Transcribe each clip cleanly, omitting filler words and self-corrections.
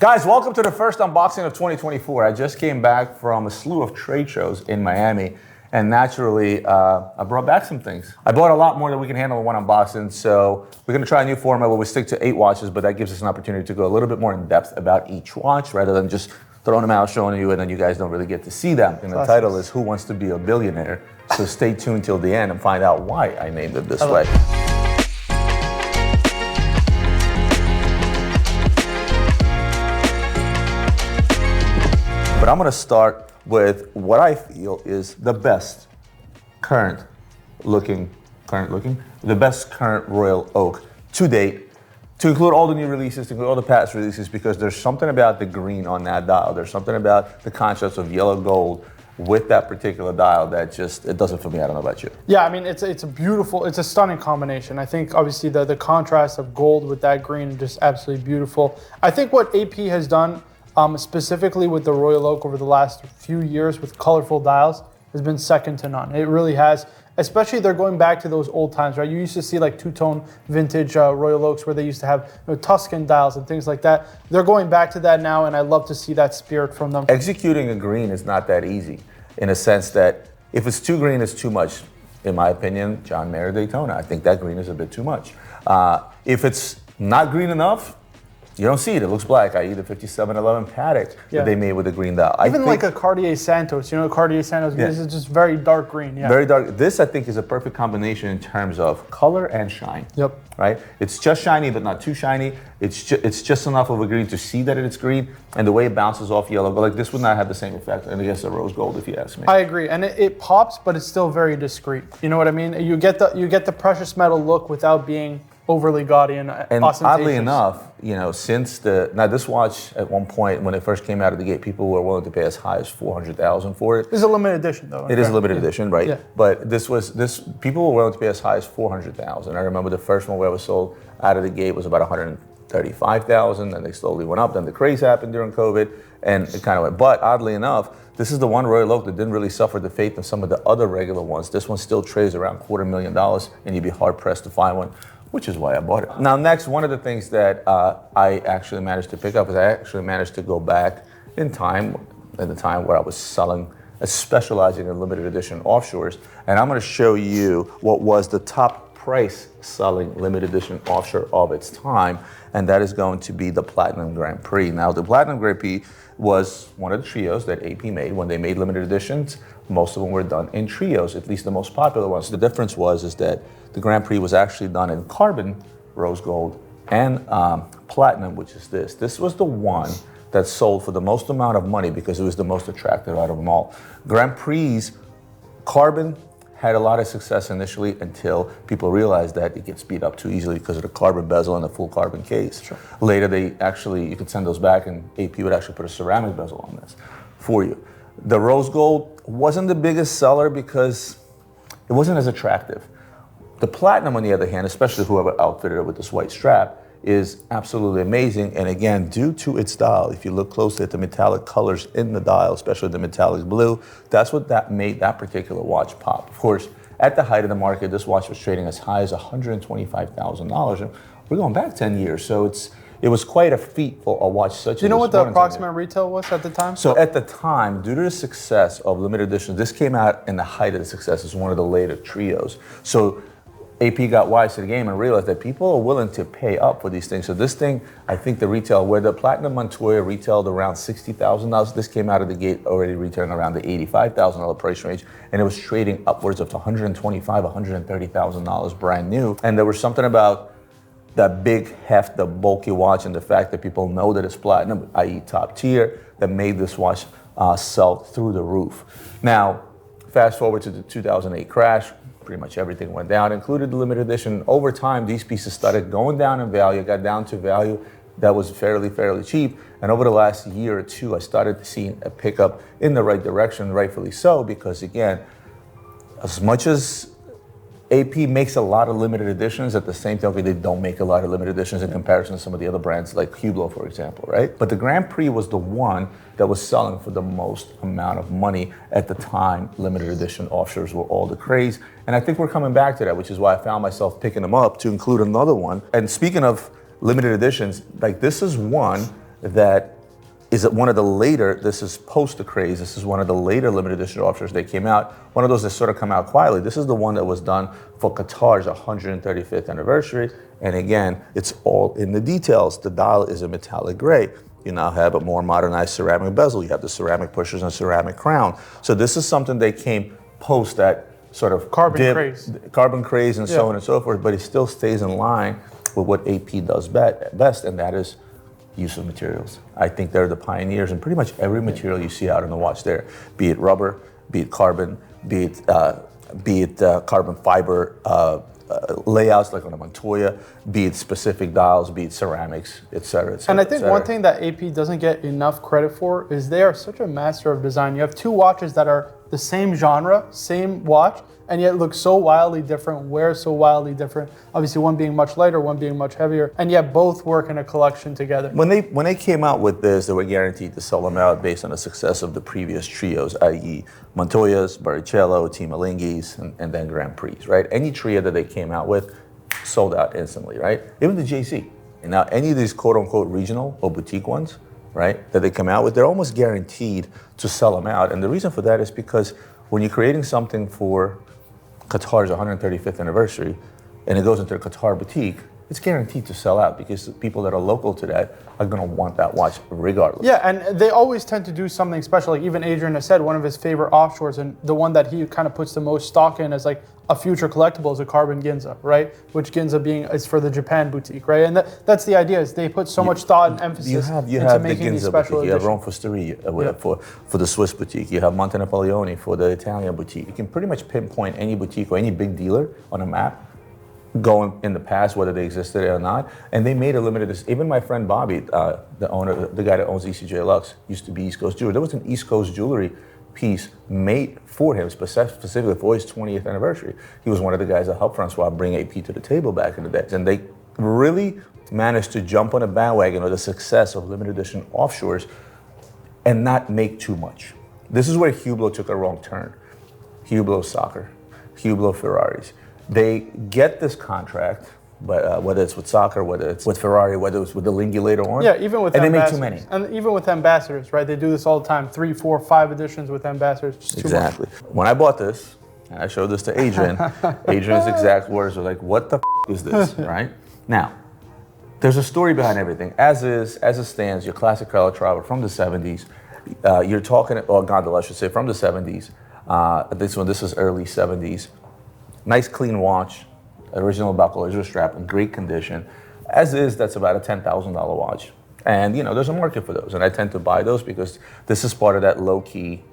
Guys, welcome to the first unboxing of 2024. I just came back from a slew of trade shows in Miami, and naturally, I brought back some things. I bought a lot more than we can handle in one unboxing, so we're gonna try a new format where we stick to 8 watches, but that gives us an opportunity to go a little bit more in depth about each watch rather than just throwing them out, showing you, and then you guys don't really get to see them. And the title is Who Wants to Be a Billionaire? So stay tuned till the end and find out why I named it this way. But I'm gonna start with what I feel is the best current looking, the best current Royal Oak to date, to include all the new releases, to include all the past releases, because there's something about the green on that dial. There's something about the contrast of yellow gold with that particular dial that just, it does it for me. I don't know about you. Yeah, I mean, it's a beautiful, it's a stunning combination. I think obviously the contrast of gold with that green is just absolutely beautiful. I think what AP has done specifically with the Royal Oak over the last few years with colorful dials has been second to none. It really has, especially they're going back to those old times, right? You used to see like two-tone vintage Royal Oaks where they used to have Tuscan dials and things like that. They're going back to that now, and I love to see that spirit from them. Executing a green is not that easy in a sense that if it's too green, it's too much. In my opinion, John Mayer Daytona, I think that green is a bit too much. If it's not green enough, you don't see it. It looks black. I.e. the 5711 Patek that they made with the green dial. Even like a Cartier Santos, you know, Cartier Santos, this is just very dark green. Yeah. Very dark. This, I think, is a perfect combination in terms of color and shine. Yep. Right? It's just shiny, but not too shiny. It's just enough of a green to see that it's green, and the way it bounces off yellow, but like this would not have the same effect against a rose gold, if you ask me. I agree, and it pops, but it's still very discreet. You know what I mean? You get the precious metal look without being overly gaudy and ostentatious. Oddly enough, you know, since now this watch at one point when it first came out of the gate, people were willing to pay as high as $400,000 for it. It's a limited edition, though. It is a limited edition, right? Yeah. But people were willing to pay as high as $400,000. I remember the first one where it was sold out of the gate was about $135,000, and they slowly went up. Then the craze happened during COVID, and it kind of went. But oddly enough, this is the one Royal Oak that didn't really suffer the fate of some of the other regular ones. This one still trades around $250,000, and you'd be hard pressed to find one, which is why I bought it. Now next, one of the things that I actually managed to pick up is I actually managed to go back in time, at the time where I was specializing in limited edition offshores, and I'm gonna show you what was the top price selling limited edition offshore of its time, and that is going to be the Platinum Grand Prix. Now the Platinum Grand Prix was one of the trios that AP made. When they made limited editions, most of them were done in trios, at least the most popular ones. The difference is that the Grand Prix was actually done in carbon, rose gold, and platinum, which is this. This was the one that sold for the most amount of money because it was the most attractive out of them all. Grand Prix carbon had a lot of success initially until people realized that it gets beat up too easily because of the carbon bezel and the full carbon case. Sure. Later, you could send those back, and AP would actually put a ceramic bezel on this for you. The rose gold wasn't the biggest seller because it wasn't as attractive. The platinum, on the other hand, especially whoever outfitted it with this white strap, is absolutely amazing. And again, due to its dial, if you look closely at the metallic colors in the dial, especially the metallic blue, that's what made that particular watch pop. Of course, at the height of the market, this watch was trading as high as $125,000. And we're going back 10 years, so it was quite a feat for a watch such as this. Do you know what the approximate retail was at the time? So at the time, due to the success of limited editions, this came out in the height of the success as one of the later trios. So AP got wise to the game and realized that people are willing to pay up for these things. So this thing, I think the retail, where the Platinum Montoya retailed around $60,000, this came out of the gate already retailing around the $85,000 price range, and it was trading upwards of $125,000, $130,000 brand new. And there was something about that big heft, the bulky watch, and the fact that people know that it's platinum, i.e. top tier, that made this watch sell through the roof. Now, fast forward to the 2008 crash, pretty much everything went down, included the limited edition. Over time, these pieces started going down in value, got down to value that was fairly cheap. And over the last year or two, I started seeing a pickup in the right direction, rightfully so, because again, as much as AP makes a lot of limited editions, at the same time, they don't make a lot of limited editions in comparison to some of the other brands like Hublot, for example, right? But the Grand Prix was the one that was selling for the most amount of money at the time. Limited edition offshores were all the craze. And I think we're coming back to that, which is why I found myself picking them up to include another one. And speaking of limited editions, like this is one that is one of the later, this is post the craze, this is one of the later limited edition offshores that came out. One of those that sort of come out quietly. This is the one that was done for Qatar's 135th anniversary. And again, it's all in the details. The dial is a metallic gray. You now have a more modernized ceramic bezel. You have the ceramic pushers and ceramic crown. So this is something they came post that sort of carbon craze and so on and so forth, but it still stays in line with what AP does best, and that is use of materials. I think they're the pioneers in pretty much every material you see out in the watch there, be it rubber, be it carbon, be it carbon fiber layouts like on a Montoya, be it specific dials, be it ceramics, et cetera, et cetera. And I think one thing that AP doesn't get enough credit for is they are such a master of design. You have two watches that are the same genre, same watch, and yet look so wildly different, wear so wildly different. Obviously one being much lighter, one being much heavier, and yet both work in a collection together. When they came out with this, they were guaranteed to sell them out based on the success of the previous trios, i.e. Montoyas, Barrichello, 𝗙𝗏𝗄𝗎, and then Grand Prix, right? Any trio that they came out with sold out instantly, right? Even the JC. And now any of these quote unquote regional or boutique ones, right, that they come out with, they're almost guaranteed to sell them out. And the reason for that is because when you're creating something for Qatar's 135th anniversary, and it goes into a Qatar boutique, it's guaranteed to sell out because the people that are local to that are going to want that watch regardless. Yeah, and they always tend to do something special. Like even Adrian has said, one of his favorite offshores, and the one that he kind of puts the most stock in as like a future collectible is a carbon ginza, right? Which ginza being is for the Japan boutique, right? And that's the idea, is they put so much thought and emphasis into making these special editions. You have Rome for the Swiss boutique. You have Monte Napoleone for the Italian boutique. You can pretty much pinpoint any boutique or any big dealer on a map going in the past, whether they existed or not, and they made a limited. Even my friend Bobby, the owner, the guy that owns 𝗙𝗏𝗄𝗽 Luxe, used to be East Coast Jewelry. There was an East Coast Jewelry piece made for him specifically for his 20th anniversary. He was one of the guys that helped Francois bring AP to the table back in the day, and they really managed to jump on a bandwagon of the success of limited edition offshores and not make too much. This is where Hublot took a wrong turn. Hublot soccer, Hublot Ferraris. They get this contract, but whether it's with soccer, whether it's with Ferrari, whether it's with the Lingui later on. Yeah, even with and ambassadors. they make too many. And even with ambassadors, right? They do this all the time. 3, 4, 5 editions with ambassadors. Just exactly. When I bought this, and I showed this to Adrian, Adrian's exact words were like, "What the is this?" Right? Now, there's a story behind everything. As it stands, your classic Calatrava from the 70s. You're talking, or gondola, I should say, from the 70s. This is early 70s. Nice clean watch, original buckle, laser strap, in great condition. As is, that's about a $10,000 watch. And you know, there's a market for those, and I tend to buy those because this is part of that low-key,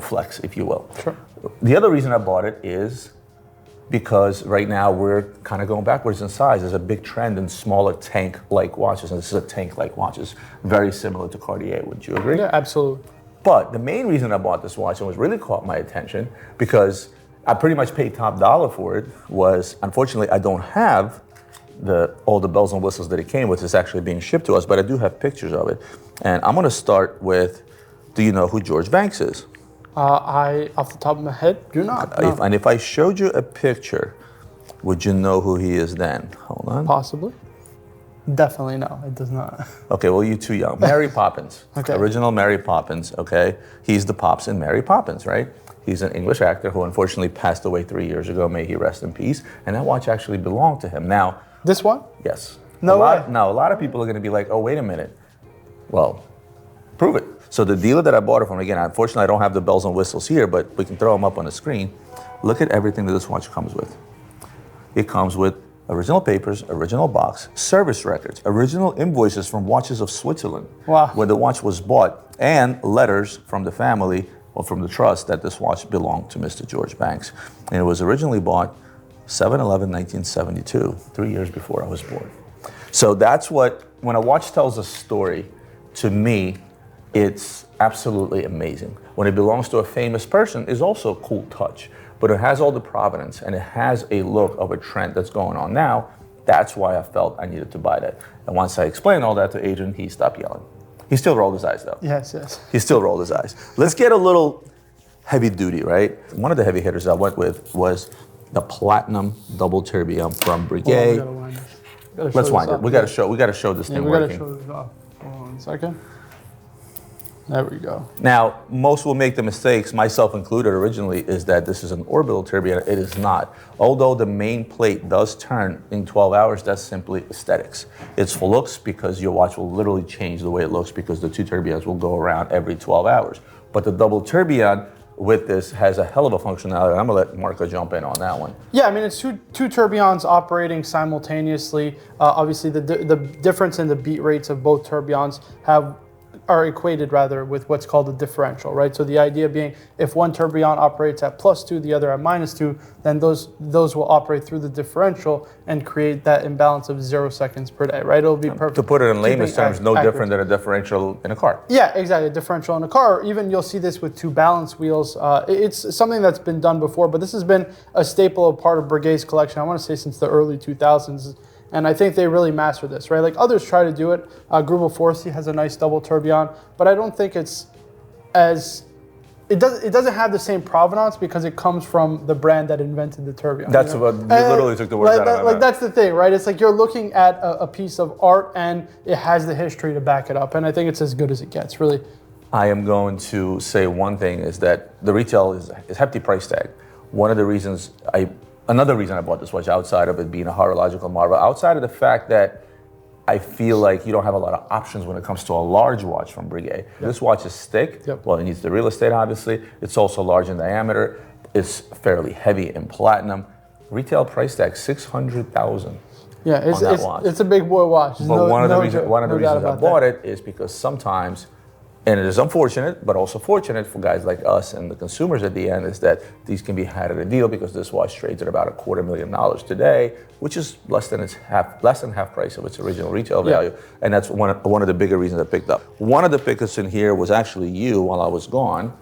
flex, if you will. Sure. The other reason I bought it is because right now we're kind of going backwards in size. There's a big trend in smaller tank-like watches, and this is a tank-like watch. It's very similar to Cartier, wouldn't you agree? Yeah, absolutely. But the main reason I bought this watch, and was really caught my attention, because I pretty much paid top dollar for it, was unfortunately I don't have all the bells and whistles that it came with. It's actually being shipped to us, but I do have pictures of it. And I'm going to start with, do you know who George Banks is? I, off the top of my head, do not. No. And if I showed you a picture, would you know who he is then? Hold on. Possibly. Definitely no, it does not. Okay, well, you're too young. Mary Poppins. Okay. Original Mary Poppins, okay? He's the Pops in Mary Poppins, right? He's an English actor who unfortunately passed away 3 years ago. May he rest in peace. And that watch actually belonged to him. Now, this one? Yes. No way. Now, a lot of people are going to be like, oh, wait a minute. Well, prove it. So the dealer that I bought it from, again, unfortunately, I don't have the bells and whistles here, but we can throw them up on the screen. Look at everything that this watch comes with. It comes with original papers, original box, service records, original invoices from Watches of Switzerland, wow, where the watch was bought, and letters from the family or from the trust that this watch belonged to Mr. George Banks. And it was originally bought 7/11/1972, 3 years before I was born. So that's when a watch tells a story, to me, it's absolutely amazing. When it belongs to a famous person, is also a cool touch, but it has all the provenance and it has a look of a trend that's going on now. That's why I felt I needed to buy that. And once I explained all that to Adrian, he stopped yelling. He still rolled his eyes though. Yes. He still rolled his eyes. Let's get a little heavy duty, right? One of the heavy hitters I went with was the platinum double tourbillon from Breguet. Let's wind it. We got to show this thing working. Show this off. 1 second. There we go. Now, most will make the mistakes, myself included originally, is that this is an orbital tourbillon. It is not. Although the main plate does turn in 12 hours, that's simply aesthetics. It's for looks because your watch will literally change the way it looks because the 2 tourbillons will go around every 12 hours. But the double tourbillon with this has a hell of a functionality. I'm gonna let Marco jump in on that one. Yeah, I mean, it's two tourbillons operating simultaneously. Obviously, the difference in the beat rates of both tourbillons are equated rather with what's called the differential, right? So the idea being if one tourbillon operates at +2, the other at -2, then those will operate through the differential and create that imbalance of 0 seconds per day, right? It'll be perfect. To put it in layman's terms, no different than a differential in a car. Yeah, exactly. A differential in a car. Even you'll see this with 2 balance wheels. It's something that's been done before, but this has been a staple of part of Breguet's collection, I want to say since the early 2000s. And I think they really master this, right? Like others try to do it. 𝗙𝗿𝗄𝗎𝗄𝗎 has a nice double tourbillon, but I don't think it's it doesn't have the same provenance because it comes from the brand that invented the tourbillon. That's what you literally took the words out of my mouth. Like that's the thing, right? It's like you're looking at a piece of art and it has the history to back it up. And I think it's as good as it gets, really. I am going to say one thing is that the retail is hefty price tag. Another reason I bought this watch, outside of it being a horological marvel, outside of the fact that I feel like you don't have a lot of options when it comes to a large watch from Breguet. Yep. This watch is thick. Yep. Well, it needs the real estate, obviously. It's also large in diameter. It's fairly heavy in platinum. Retail price tag, $600,000. Yeah, it's a big boy watch. But one of the reasons I bought it is because sometimes, and it is unfortunate, but also fortunate for guys like us and the consumers at the end, is that these can be had at a deal because this watch trades at about $250,000 today, which is less than half price of its original retail value. Yeah. And that's one of the bigger reasons I picked up. One of the pickups in here was actually you while I was gone,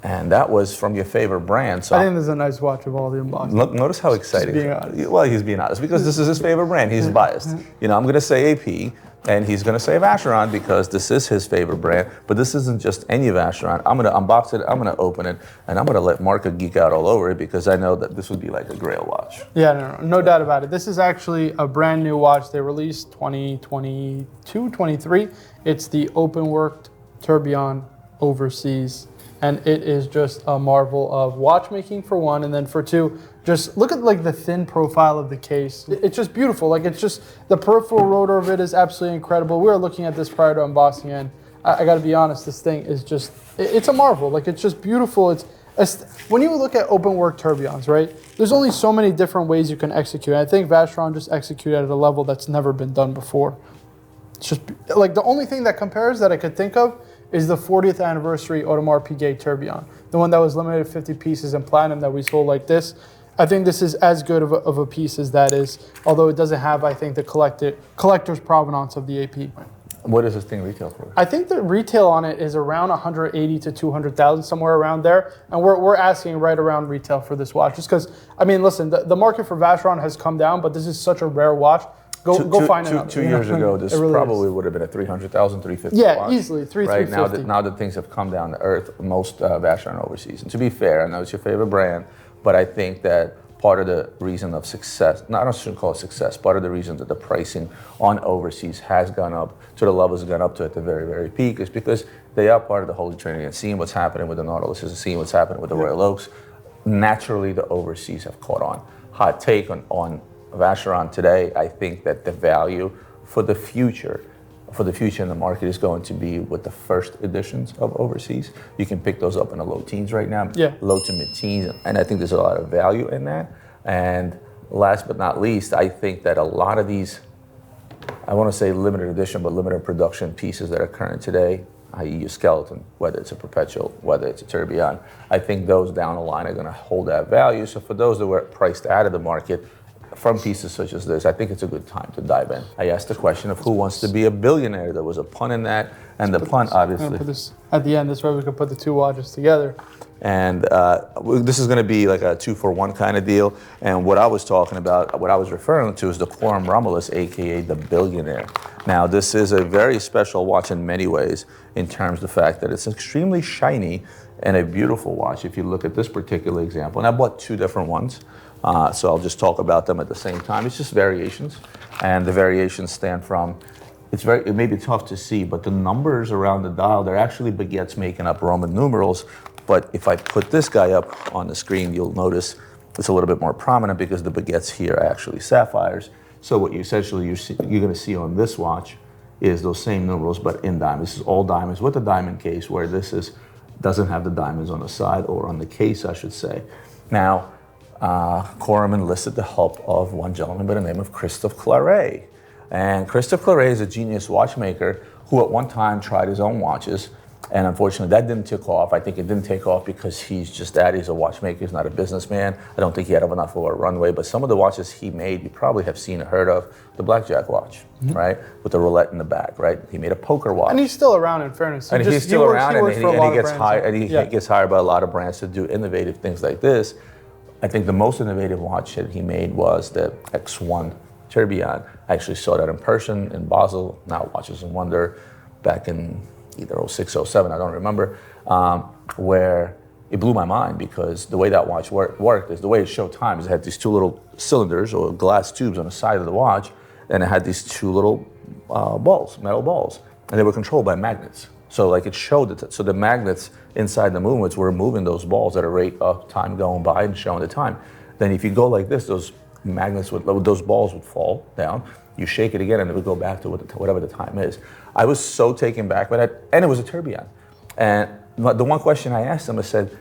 and that was from your favorite brand. So I think this is a nice watch of all the unboxing. Look, notice how excited. He's being honest. Well, he's being honest because this is his favorite brand. He's biased. You know, I'm going to say AP. And he's going to say Vacheron because this is his favorite brand. But this isn't just any Vacheron. I'm going to unbox it, I'm going to open it, and I'm going to let Marco geek out all over it because I know that this would be like a Grail watch. Yeah, no doubt about it. This is actually a brand new watch they released 2022, 23. It's the open-worked tourbillon overseas. And it is just a marvel of watchmaking for one, and then for two, just look at like the thin profile of the case. It's just beautiful. Like it's just, the peripheral rotor of it is absolutely incredible. We were looking at this prior to unboxing, and I gotta be honest, this thing is just, it's a marvel. Like it's just beautiful. When you look at open work tourbillons, right? There's only so many different ways you can execute. And I think Vacheron just executed at a level that's never been done before. It's just like the only thing that compares that I could think of is the 40th anniversary Audemars Piguet tourbillon, the one that was limited to 50 pieces in platinum that we sold like this. I think this is as good of a piece as that is, although it doesn't have, I think, the collector's provenance of the AP. What does this thing retail for? I think the retail on it is around 180 to 200,000, somewhere around there, and we're asking right around retail for this watch, just because, I mean, listen, the market for Vacheron has come down, but this is such a rare watch. Go find it. 2 years ago, this really probably would have been a 300,000, 350. Yeah, watch. Easily 350. Right now that things have come down to earth, most Vacheron overseas. And to be fair, I know it's your favorite brand, but I think that part of the reason of success, I shouldn't call it success, part of the reason that the pricing on overseas has gone up to the levels it's gone up to at the very, very peak is because they are part of the Holy Trinity and seeing what's happening with the Nautilus and seeing what's happening with the Royal Oaks. Naturally, the overseas have caught on. Hot take on Vacheron today, I think that the value for the future in the market is going to be with the first editions of overseas. You can pick those up in the low teens right now, low to mid teens, and I think there's a lot of value in that. And last but not least, I think that a lot of these, I want to say limited edition, but limited production pieces that are current today, i.e. your skeleton, whether it's a perpetual, whether it's a tourbillon, I think those down the line are going to hold that value. So for those that were priced out of the market, from pieces such as this, I think it's a good time to dive in. I asked the question of who wants to be a billionaire. There was a pun in that, and the pun obviously. Put this at the end, this way we can put the two watches together. And this is going to be like a 2-for-1 kind of deal. And what I was talking about, what I was referring to is the Corum Romulus, aka the Billionaire. Now, this is a very special watch in many ways, in terms of the fact that it's extremely shiny and a beautiful watch. If you look at this particular example, and I bought 2 different ones. So I'll just talk about them at the same time. It's just variations, and the variations stand from it may be tough to see, but the numbers around the dial, they're actually baguettes making up Roman numerals. But if I put this guy up on the screen, you'll notice it's a little bit more prominent because the baguettes here are actually sapphires. So what you're going to see on this watch is those same numerals, but in diamonds. This is all diamonds with a diamond case, where this doesn't have the diamonds on the side, or on the case, I should say. Now, Corum enlisted the help of one gentleman by the name of 𝗙𝗵𝗲 𝗙𝗃. And 𝗙𝗵𝗲 𝗙𝗃 is a genius watchmaker who at one time tried his own watches. And unfortunately, that didn't take off. I think it didn't take off because he's a watchmaker, he's not a businessman. I don't think he had enough of a runway, but some of the watches he made, you probably have seen or heard of. The blackjack watch, right? With the roulette in the back, right? He made a poker watch. And he's still around, in fairness. He's still around, and he gets hired, gets hired by a lot of brands to do innovative things like this. I think the most innovative watch that he made was the X1 Tourbillon. I actually saw that in person in Basel, now Watches and Wonder, back in either 06, 07, I don't remember, where it blew my mind, because the way that watch worked is the way it showed time is it had these two little cylinders or glass tubes on the side of the watch, and it had these two little metal balls, and they were controlled by magnets. So like it showed it, so the magnets inside the movements were moving those balls at a rate of time going by and showing the time. Then if you go like this, those balls would fall down. You shake it again, and it would go back to whatever the time is. I was so taken back by that, and it was a tourbillon. And the one question I asked him, I said,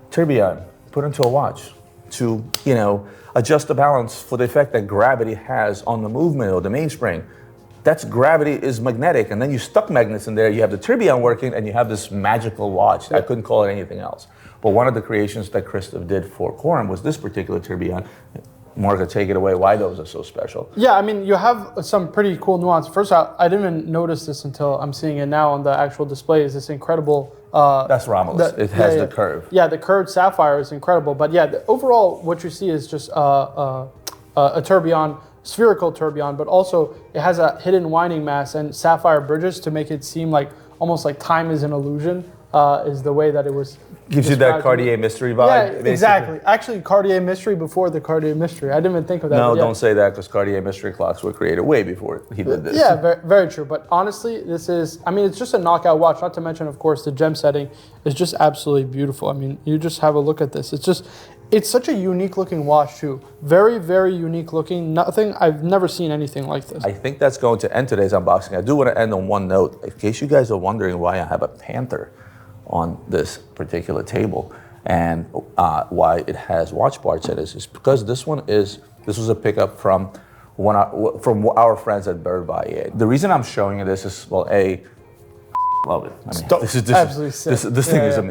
tourbillon, put into a watch to, adjust the balance for the effect that gravity has on the movement or the mainspring. Gravity is magnetic, and then you stuck magnets in there, you have the tourbillon working, and you have this magical watch. I couldn't call it anything else. But one of the creations that 𝗙𝗵𝗲 did for Corum was this particular tourbillon. Marga, take it away, why those are so special. Yeah, I mean, you have some pretty cool nuance. First, I didn't even notice this until I'm seeing it now on the actual display, is this incredible... That's Romulus, it has the curve. Yeah, the curved sapphire is incredible. But yeah, overall, what you see is just a tourbillon, spherical tourbillon, but also it has a hidden winding mass and sapphire bridges to make it seem like almost like time is an illusion, is the way that it was. Gives you that Cartier mystery vibe. Yeah, basically. Exactly. Actually, Cartier mystery before the Cartier mystery. I didn't even think of that. No, don't say that, because Cartier mystery clocks were created way before he did this. Yeah, very, very true. But honestly, it's just a knockout watch. Not to mention, of course, the gem setting is just absolutely beautiful. I mean, you just have a look at this. It's such a unique looking watch too. Very, very unique looking. I've never seen anything like this. I think that's going to end today's unboxing. I do want to end on one note. In case you guys are wondering why I have a Panther on this particular table and why it has watch parts in it, is because this was a pickup from our friends at Berd Vaye. The reason I'm showing you this is, well, love it. I mean,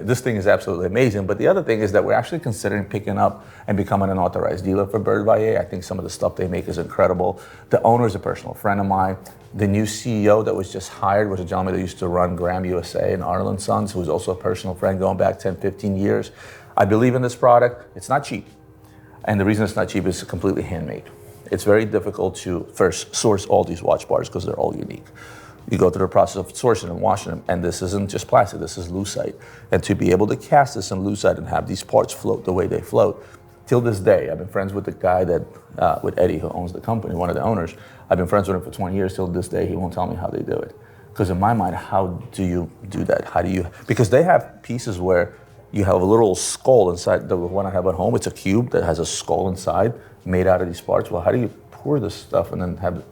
this thing is absolutely amazing. But the other thing is that we're actually considering picking up and becoming an authorized dealer for Berd Vaye. I think some of the stuff they make is incredible. The owner is a personal friend of mine. The new CEO that was just hired was a gentleman that used to run Gran USA and Arnold & Sons, who was also a personal friend going back 10, 15 years. I believe in this product. It's not cheap. And the reason it's not cheap is it's completely handmade. It's very difficult to first source all these watch bars because they're all unique. You go through the process of sourcing and washing them, and this isn't just plastic, this is lucite. And to be able to cast this in lucite and have these parts float the way they float, till this day, I've been friends with the guy with Eddie, who owns the company, one of the owners. I've been friends with him for 20 years, till this day, he won't tell me how they do it. Because in my mind, how do you do that? Because they have pieces where you have a little skull inside. The one I have at home, it's a cube that has a skull inside, made out of these parts. Well, how do you pour this stuff and then have it?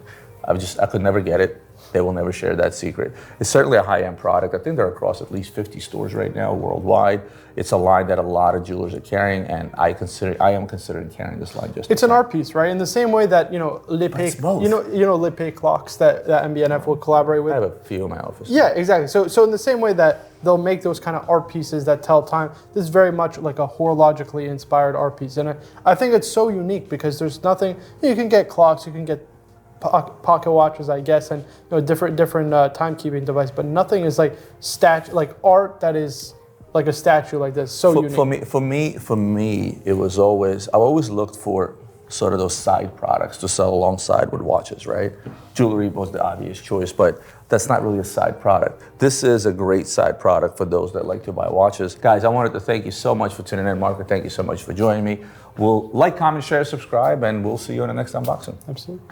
I could never get it. They will never share that secret. It's certainly a high-end product. I think they're across at least 50 stores right now worldwide. It's a line that a lot of jewelers are carrying, and I am considering carrying this line just. It's an art piece, right? In the same way that 𝗙𝗵𝗲, 𝗙𝗵𝗲 clocks that MB&F will collaborate with. I have a few in my office. Yeah, exactly. So in the same way that they'll make those kind of art pieces that tell time, this is very much like a horologically inspired art piece, and I think it's so unique because there's nothing. You can get clocks, you can get pocket watches, I guess, and different timekeeping device, but nothing is like art that is like a statue like this. So unique. For me, it was always, I always looked for sort of those side products to sell alongside with watches, right? Jewelry was the obvious choice, but that's not really a side product. This is a great side product for those that like to buy watches. Guys, I wanted to thank you so much for tuning in. Marco, thank you so much for joining me. We'll like, comment, share, subscribe, and we'll see you in the next unboxing. Absolutely.